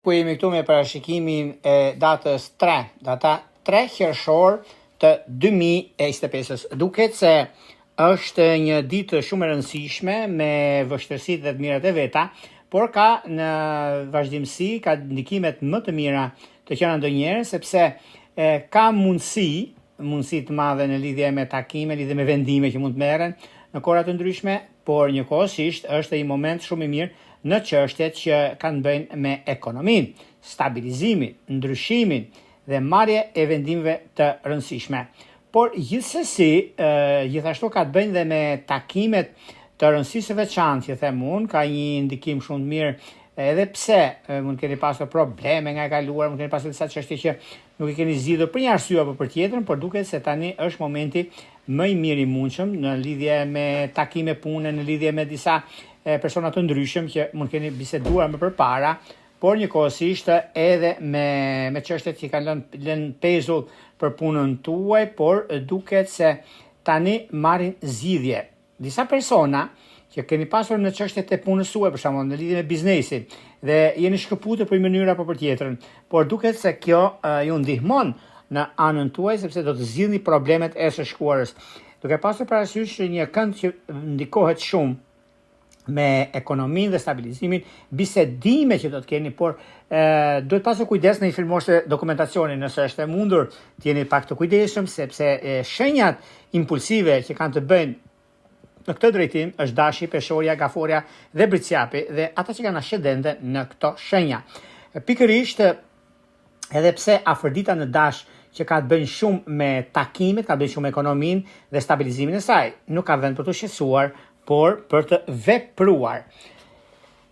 Ku jemi këtu me parashikimin e datës 3, data 3 qershor të 2025. Duket se është një ditë shumë e rëndësishme me vështirësitë dhe të mirat e veta, por ka në vazhdimsi, ka ndikimet më të mira të qenë ndonjëherë, sepse ka mundësi të madhe në lidhje me takime, lidhje me vendime që mund të merren në kohra të ndryshme, por njëkohësisht është një moment shumë i mirë në çështjet që kanë bëjnë me ekonominë, stabilizimin, ndryshimin dhe marrje e vendimeve të rëndësishme. Por gjithsesi, gjithashtu ka të bëjnë dhe me takimet të rëndësisë së veçantë, që them unë, ka një ndikim shumë të mirë, edhe pse mund keni pasur probleme nga e kaluara, mund keni pasur disa çështje që nuk i keni zgjidhur për një arsye apo për tjetrën, por duket se tani është momenti më i mirë i mundshëm në lidhje me takime pune, në lidhje me disa persona të ndryshëm që mund keni biseduar më përpara, por njëkohësisht edhe me çështjet që kanë lënë pezull për punën tuaj, por duket se tani marrin zgjidhje. Disa persona që keni pasur në çështjet e punës suaj, për shembull, në lidhje me biznesin, dhe jeni shkëputur për një mënyrë apo për tjetrën, por duket se kjo ju ndihmon në anën tuaj, sepse do të zgjidhni problemet e së shkuarës. Duke pasur parasysh një kënd që ndikohet shumë me ekonominë dhe stabilizimin, bisedime që do të keni, por duhet pasur kujdes në i filmoshe dokumentacionin, nëse është e mundur, të jeni pak të kujdesshëm, sepse shenjat impulsive që kanë të bëjnë në këtë drejtim është dashi, peshorja, gaforja dhe britsjapi, dhe ata që kanë ascendente në këto shenja. Pikërisht, edhe pse afërdita në dash që ka të bëjnë shumë me takimet, ka të bëjnë shumë me ekonominë dhe stabilizimin e saj, nuk ka vend për të shqetësuar, por për të vepruar.